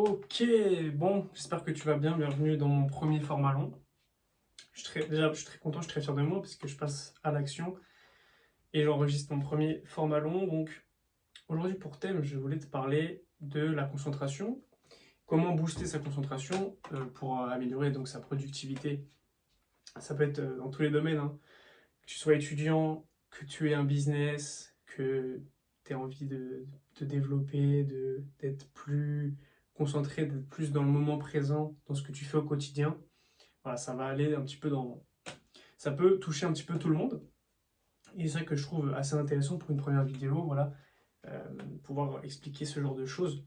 Ok, bon, j'espère que tu vas bien. Bienvenue dans mon premier format long. Je suis très content, je suis très fier de moi parce que je passe à l'action et j'enregistre mon premier format long. Donc, aujourd'hui, pour thème, je voulais te parler de la concentration. Comment booster sa concentration pour améliorer donc sa productivité. Ça peut être dans tous les domaines, hein. Que tu sois étudiant, que tu aies un business, que tu aies envie de te développer, d'être plus concentré, d'être plus dans le moment présent, dans ce que tu fais au quotidien. Voilà, ça va aller un petit peu dans... Ça peut toucher un petit peu tout le monde. Et c'est ça que je trouve assez intéressant pour une première vidéo, voilà, euh, pouvoir expliquer ce genre de choses.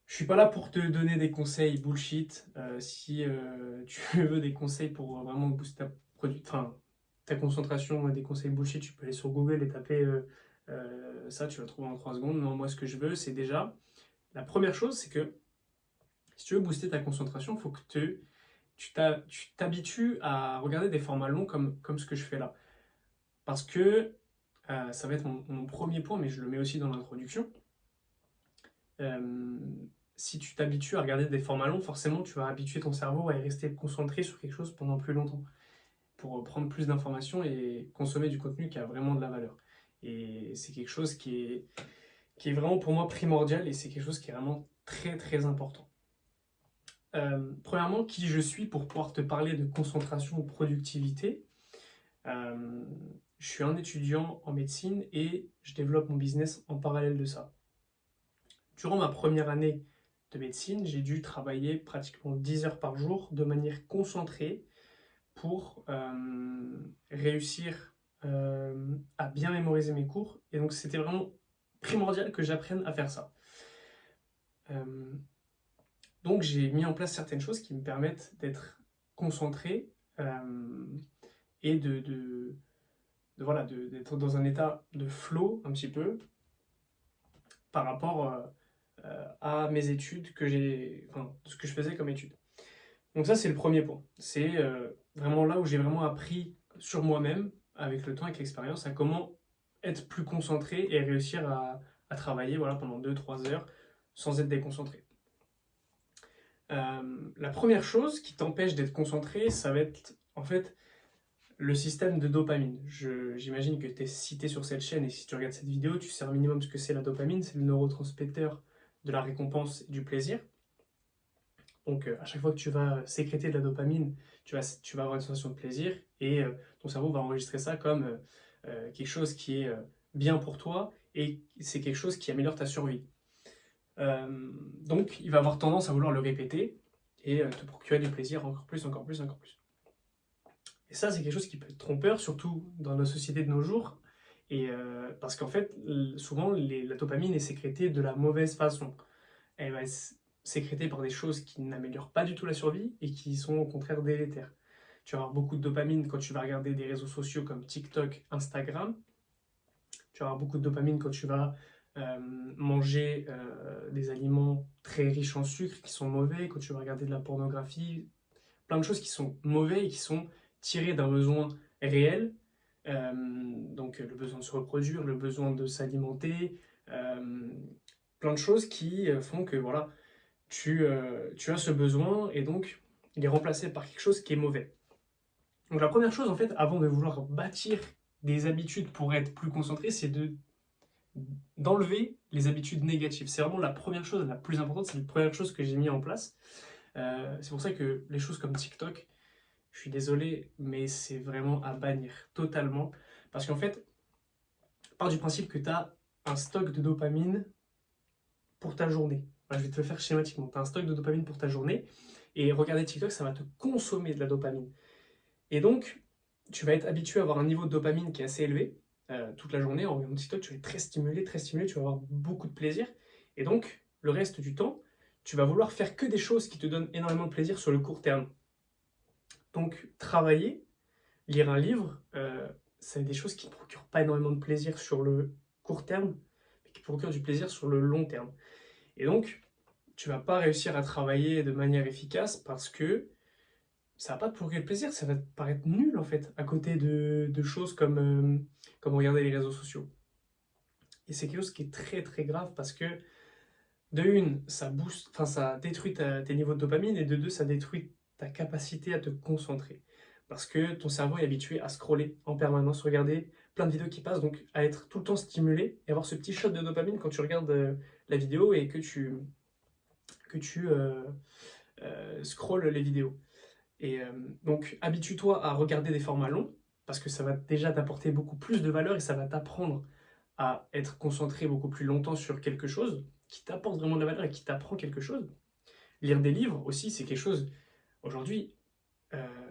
Je suis pas là pour te donner des conseils bullshit. Si tu veux des conseils pour vraiment booster ta concentration et des conseils bullshit, tu peux aller sur Google et taper ça, tu vas trouver en 3 secondes. Non, moi, ce que je veux, c'est déjà... La première chose, c'est que si tu veux booster ta concentration, il faut que tu t'habitues à regarder des formats longs comme ce que je fais là. Parce que ça va être mon premier point, mais je le mets aussi dans l'introduction. Euh, Si tu t'habitues à regarder des formats longs, forcément, tu vas habituer ton cerveau à y rester concentré sur quelque chose pendant plus longtemps, pour prendre plus d'informations et consommer du contenu qui a vraiment de la valeur. Et c'est quelque chose qui est vraiment pour moi primordial et c'est quelque chose qui est vraiment très très important. Premièrement, qui je suis pour pouvoir te parler de concentration ou productivité. Euh, je suis un étudiant en médecine et je développe mon business en parallèle de ça. Durant ma première année de médecine, j'ai dû travailler pratiquement 10 heures par jour de manière concentrée pour réussir à bien mémoriser mes cours. Et donc c'était vraiment primordial que j'apprenne à faire ça. Euh, donc j'ai mis en place certaines choses qui me permettent d'être concentré et voilà, d'être dans un état de flow un petit peu par rapport à mes études enfin, ce que je faisais comme études. Donc ça, c'est le premier point. C'est vraiment là où j'ai vraiment appris sur moi-même, avec le temps, avec l'expérience, à comment être plus concentré et réussir à travailler voilà, pendant 2 3 heures sans être déconcentré. La première chose qui t'empêche d'être concentré, ça va être en fait le système de dopamine. J'imagine que tu es cité sur cette chaîne et si tu regardes cette vidéo, tu sais un minimum ce que c'est la dopamine. C'est le neurotransmetteur de la récompense et du plaisir. Donc à chaque fois que tu vas sécréter de la dopamine, tu vas avoir une sensation de plaisir et ton cerveau va enregistrer ça comme quelque chose qui est bien pour toi et c'est quelque chose qui améliore ta survie. Donc il va avoir tendance à vouloir le répéter et te procurer du plaisir encore plus, encore plus, encore plus. Et ça, c'est quelque chose qui peut être trompeur, surtout dans nos sociétés de nos jours. Et parce qu'en fait, souvent, la dopamine est sécrétée de la mauvaise façon. Elle va être sécrétée par des choses qui n'améliorent pas du tout la survie et qui sont au contraire délétères. Tu vas avoir beaucoup de dopamine quand tu vas regarder des réseaux sociaux comme TikTok, Instagram. Tu vas avoir beaucoup de dopamine quand tu vas manger des aliments très riches en sucre qui sont mauvais, quand tu vas regarder de la pornographie, plein de choses qui sont mauvais et qui sont tirées d'un besoin réel. Donc le besoin de se reproduire, le besoin de s'alimenter, euh, plein de choses qui font que voilà, tu as ce besoin et donc il est remplacé par quelque chose qui est mauvais. Donc la première chose en fait, avant de vouloir bâtir des habitudes pour être plus concentré, c'est d'enlever les habitudes négatives. C'est vraiment la première chose, la plus importante, c'est la première chose que j'ai mis en place. C'est pour ça que les choses comme TikTok, je suis désolé, mais c'est vraiment à bannir totalement. Parce qu'en fait, part du principe que tu as un stock de dopamine pour ta journée. Enfin, je vais te le faire schématiquement. Tu as un stock de dopamine pour ta journée et regarder TikTok, ça va te consommer de la dopamine. Et donc, tu vas être habitué à avoir un niveau de dopamine qui est assez élevé toute la journée. En regardant TikTok, tu vas être très stimulé, tu vas avoir beaucoup de plaisir. Et donc, le reste du temps, tu vas vouloir faire que des choses qui te donnent énormément de plaisir sur le court terme. Donc, travailler, lire un livre, c'est des choses qui ne procurent pas énormément de plaisir sur le court terme, mais qui procurent du plaisir sur le long terme. Et donc, tu vas pas réussir à travailler de manière efficace parce que ça va pas te procurer de plaisir, ça va te paraître nul en fait, à côté de choses comme regarder les réseaux sociaux. Et c'est quelque chose qui est très très grave parce que De une, ça booste, enfin ça détruit tes niveaux de dopamine, et de deux, ça détruit ta capacité à te concentrer. Parce que ton cerveau est habitué à scroller en permanence, regarder plein de vidéos qui passent, donc à être tout le temps stimulé et avoir ce petit shot de dopamine quand tu regardes la vidéo et que tu scrolles les vidéos. Et donc habitue-toi à regarder des formats longs, parce que ça va déjà t'apporter beaucoup plus de valeur et ça va t'apprendre à être concentré beaucoup plus longtemps sur quelque chose qui t'apporte vraiment de la valeur et qui t'apprend quelque chose. Lire des livres aussi, c'est quelque chose. Aujourd'hui,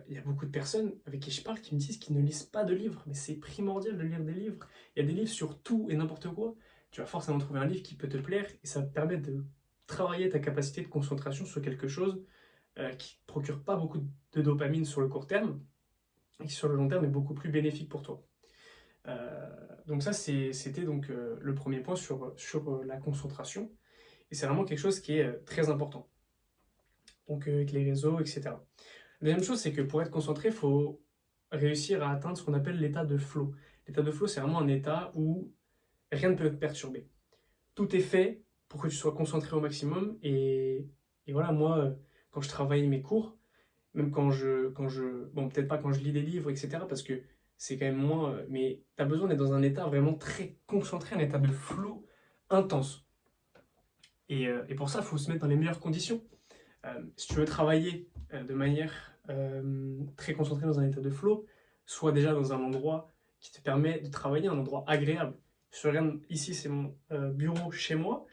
il y a beaucoup de personnes avec qui je parle qui me disent qu'ils ne lisent pas de livres, mais c'est primordial de lire des livres. Il y a des livres sur tout et n'importe quoi. Tu vas forcément trouver un livre qui peut te plaire et ça va te permettre de travailler ta capacité de concentration sur quelque chose qui ne procure pas beaucoup de dopamine sur le court terme et qui sur le long terme est beaucoup plus bénéfique pour toi. Donc ça, c'était donc le premier point sur la concentration. Et c'est vraiment quelque chose qui est très important. Donc avec les réseaux, etc. La deuxième chose, c'est que pour être concentré, il faut réussir à atteindre ce qu'on appelle l'état de flow. L'état de flow, c'est vraiment un état où rien ne peut te perturber. Tout est fait pour que tu sois concentré au maximum. Et voilà, moi, quand je travaille mes cours, même bon, peut-être pas quand je lis des livres, etc., parce que c'est quand même moins, mais tu as besoin d'être dans un état vraiment très concentré, un état de flow intense. Et pour ça, il faut se mettre dans les meilleures conditions. Si tu veux travailler de manière très concentrée dans un état de flow, sois déjà dans un endroit qui te permet de travailler, un endroit agréable. Je regarde ici, c'est mon bureau chez moi.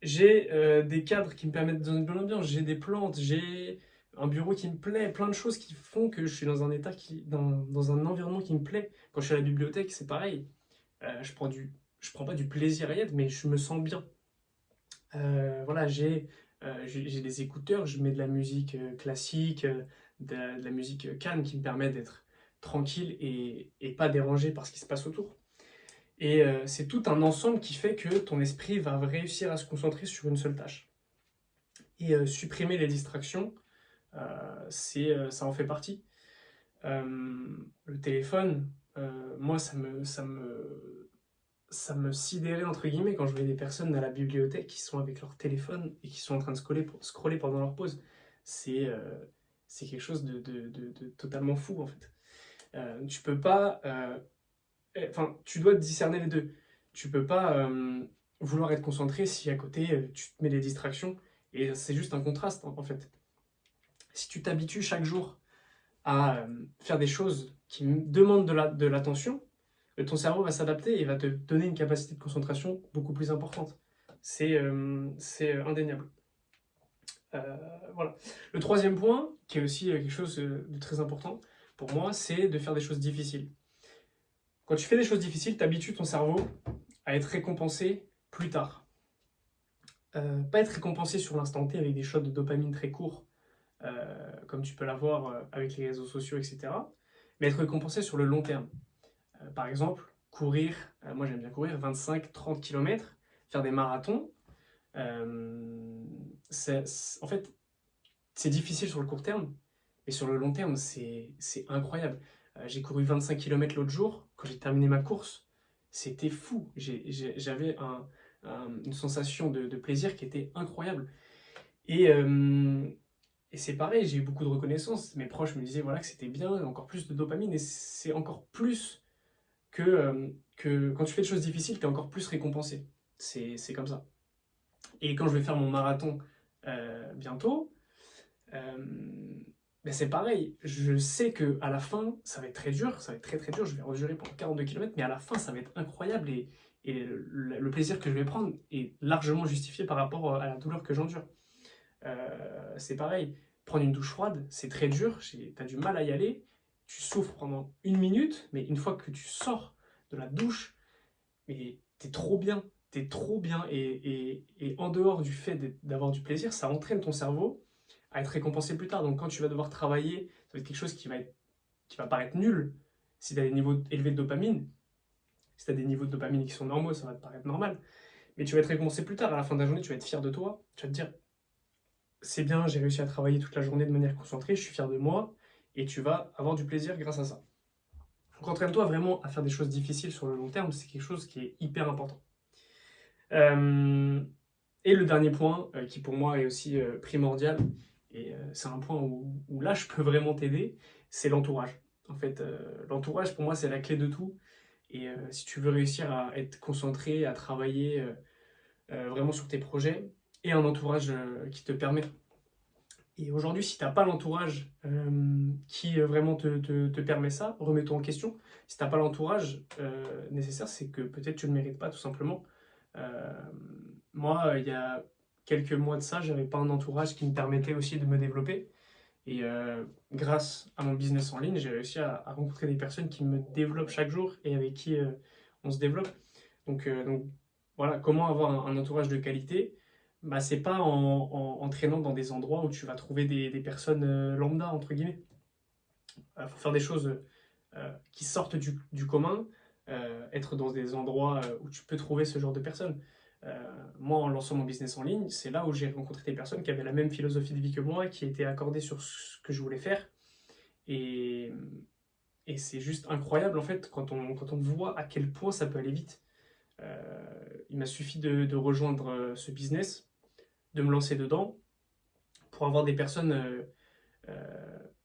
J'ai des cadres qui me permettent de donner une bonne ambiance, j'ai des plantes, j'ai un bureau qui me plaît, plein de choses qui font que je suis dans un état dans un environnement qui me plaît. Quand je suis à la bibliothèque, c'est pareil. Je prends pas du plaisir à y être, mais je me sens bien. Voilà, j'ai des écouteurs, je mets de la musique classique, de la musique calme qui me permet d'être tranquille et pas dérangé par ce qui se passe autour. Et c'est tout un ensemble qui fait que ton esprit va réussir à se concentrer sur une seule tâche. Et supprimer les distractions, ça en fait partie. Le téléphone, moi, ça me sidérait, entre guillemets, quand je voyais des personnes à la bibliothèque qui sont avec leur téléphone et qui sont en train de scroller pendant leur pause. C'est c'est quelque chose de totalement fou, en fait. Tu peux pas... Enfin, tu dois discerner les deux. Tu peux pas vouloir être concentré si à côté tu te mets des distractions. Et c'est juste un contraste, en fait. Si tu t'habitues chaque jour à faire des choses qui demandent de l'attention, ton cerveau va s'adapter et va te donner une capacité de concentration beaucoup plus importante. C'est indéniable. Voilà. Le troisième point, qui est aussi quelque chose de très important pour moi, c'est de faire des choses difficiles. Quand tu fais des choses difficiles, tu habitues ton cerveau à être récompensé plus tard. Pas être récompensé sur l'instant T avec des shots de dopamine très courts, comme tu peux l'avoir avec les réseaux sociaux, etc. Mais être récompensé sur le long terme. Par exemple, courir, moi j'aime bien courir 25-30 km, faire des marathons. En fait, c'est difficile sur le court terme, mais sur le long terme, c'est incroyable. J'ai couru 25 km l'autre jour, quand j'ai terminé ma course, c'était fou. J'avais une sensation de plaisir qui était incroyable. Et, et c'est pareil, j'ai eu beaucoup de reconnaissance. Mes proches me disaient voilà, que c'était bien, encore plus de dopamine, et c'est encore plus que quand tu fais des choses difficiles, tu es encore plus récompensé. C'est comme ça. Et quand je vais faire mon marathon bientôt, ben c'est pareil. Je sais qu'à la fin, ça va être très dur, ça va être très très dur. Je vais endurer pendant 42 km, mais à la fin, ça va être incroyable et le plaisir que je vais prendre est largement justifié par rapport à la douleur que j'endure. C'est pareil. Prendre une douche froide, c'est très dur, tu as du mal à y aller, tu souffres pendant 1 minute, mais une fois que tu sors de la douche, mais t'es trop bien, et en dehors du fait d'avoir du plaisir, ça entraîne ton cerveau à être récompensé plus tard. Donc quand tu vas devoir travailler, ça va être quelque chose qui va paraître nul si tu as des niveaux élevés de dopamine. Si tu as des niveaux de dopamine qui sont normaux, ça va te paraître normal. Mais tu vas être récompensé plus tard. À la fin de la journée, tu vas être fier de toi. Tu vas te dire, c'est bien, j'ai réussi à travailler toute la journée de manière concentrée, je suis fier de moi. Et tu vas avoir du plaisir grâce à ça. Donc entraîne-toi vraiment à faire des choses difficiles sur le long terme. C'est quelque chose qui est hyper important. Et le dernier point, qui pour moi est aussi primordial, et c'est un point où là je peux vraiment t'aider, c'est l'entourage. En fait, l'entourage pour moi c'est la clé de tout. Et si tu veux réussir à être concentré, à travailler vraiment sur tes projets, et un entourage qui te permet. Et aujourd'hui, si tu n'as pas l'entourage qui vraiment te permet ça, remets-toi en question. Si tu n'as pas l'entourage nécessaire, c'est que peut-être tu ne le mérites pas tout simplement. Euh, Moi, il y a quelques mois de ça, j'avais pas un entourage qui me permettait aussi de me développer. Et grâce à mon business en ligne, j'ai réussi à rencontrer des personnes qui me développent chaque jour et avec qui on se développe. Donc voilà, comment avoir un entourage de qualité? Bah, c'est pas en traînant dans des endroits où tu vas trouver des personnes lambda, entre guillemets. Il faut faire des choses qui sortent du commun, être dans des endroits où tu peux trouver ce genre de personnes. Moi, en lançant mon business en ligne, c'est là où j'ai rencontré des personnes qui avaient la même philosophie de vie que moi, qui étaient accordées sur ce que je voulais faire. Et, et c'est juste incroyable, en fait, quand on voit à quel point ça peut aller vite. Il m'a suffi de rejoindre ce business, de me lancer dedans, pour avoir des personnes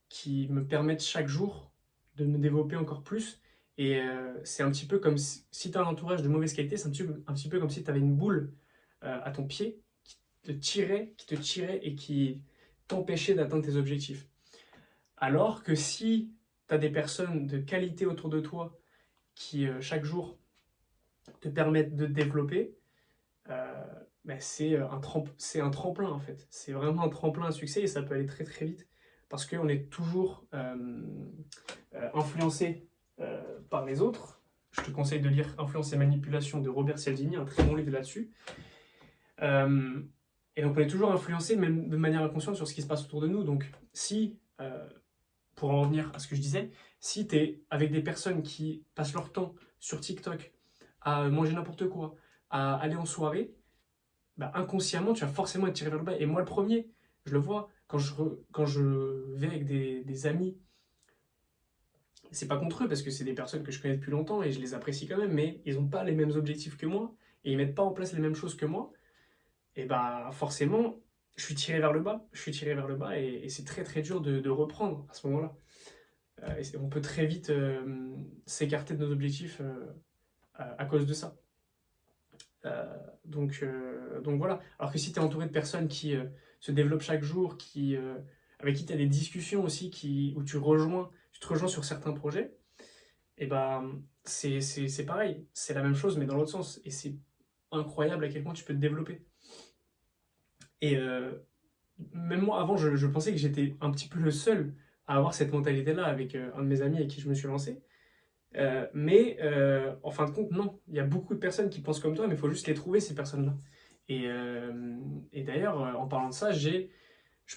qui me permettent chaque jour de me développer encore plus. Et c'est un petit peu comme si tu as un entourage de mauvaise qualité, c'est un petit peu comme si tu avais une boule à ton pied qui te tirait et qui t'empêchait d'atteindre tes objectifs. Alors que si tu as des personnes de qualité autour de toi qui chaque jour te permettent de te développer, euh, ben c'est un tremplin en fait. C'est vraiment un tremplin à succès et ça peut aller très très vite parce qu'on est toujours influencé par les autres. Je te conseille de lire Influence et Manipulation de Robert Cialdini, un très bon livre là-dessus. Euh, et donc on est toujours influencé, même de manière inconsciente, sur ce qui se passe autour de nous. Donc si, pour en revenir à ce que je disais, si tu es avec des personnes qui passent leur temps sur TikTok à manger n'importe quoi, à aller en soirée, bah, inconsciemment, tu vas forcément être tiré vers le bas. Et moi, le premier, je le vois quand je vais avec des amis. C'est pas contre eux parce que c'est des personnes que je connais depuis longtemps et je les apprécie quand même, mais ils n'ont pas les mêmes objectifs que moi et ils mettent pas en place les mêmes choses que moi. Et bah forcément, je suis tiré vers le bas. Je suis tiré vers le bas et c'est très très dur de reprendre à ce moment-là. Et on peut très vite s'écarter de nos objectifs à cause de ça. Donc voilà. Alors que si tu es entouré de personnes qui se développent chaque jour, avec qui tu as des discussions aussi, où tu te rejoins sur certains projets, et ben c'est pareil. C'est la même chose, mais dans l'autre sens. Et c'est incroyable à quel point tu peux te développer. Et même moi, avant, je pensais que j'étais un petit peu le seul à avoir cette mentalité-là avec un de mes amis avec qui je me suis lancé. Mais en fin de compte, non. Il y a beaucoup de personnes qui pensent comme toi, mais il faut juste les trouver, ces personnes-là. Et d'ailleurs, en parlant de ça, je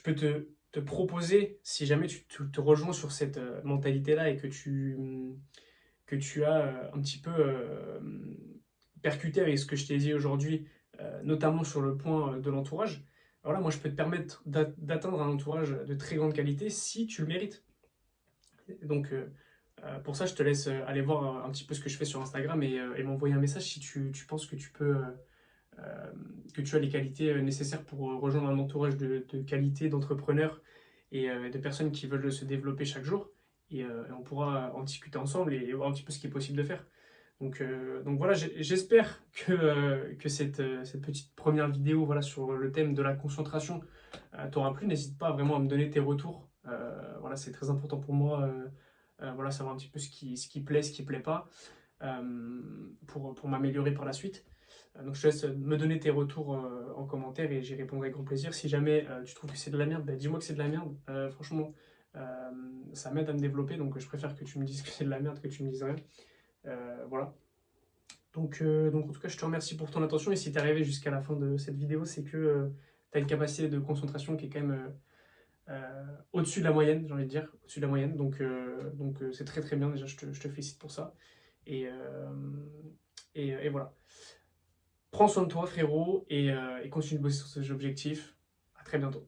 peux te proposer, si jamais tu te rejoins sur cette mentalité-là et que tu as un petit peu percuté avec ce que je t'ai dit aujourd'hui, notamment sur le point de l'entourage, voilà, moi je peux te permettre d'atteindre un entourage de très grande qualité si tu le mérites. Donc pour ça, je te laisse aller voir un petit peu ce que je fais sur Instagram et m'envoyer un message si tu penses que que tu as les qualités nécessaires pour rejoindre un entourage de qualité, d'entrepreneurs et de personnes qui veulent se développer chaque jour. Et on pourra en discuter ensemble et voir un petit peu ce qui est possible de faire. Donc voilà, j'espère que cette petite première vidéo voilà, sur le thème de la concentration t'aura plu. N'hésite pas vraiment à me donner tes retours. Voilà, c'est très important pour moi. Voilà, savoir un petit peu ce qui plaît, ce qui plaît pas, pour m'améliorer par la suite. Donc je te laisse me donner tes retours en commentaire et j'y répondrai avec grand plaisir. Si jamais tu trouves que c'est de la merde, bah, dis-moi que c'est de la merde. Franchement, ça m'aide à me développer, donc je préfère que tu me dises que c'est de la merde que tu me dises rien. Voilà. Donc en tout cas, je te remercie pour ton attention et si tu es arrivé jusqu'à la fin de cette vidéo, c'est que tu as une capacité de concentration qui est quand même au-dessus de la moyenne, j'ai envie de dire, au-dessus de la moyenne. Donc c'est très très bien, déjà je te félicite pour ça. Et, euh, et voilà. Prends soin de toi frérot et continue de bosser sur ces objectifs. À très bientôt.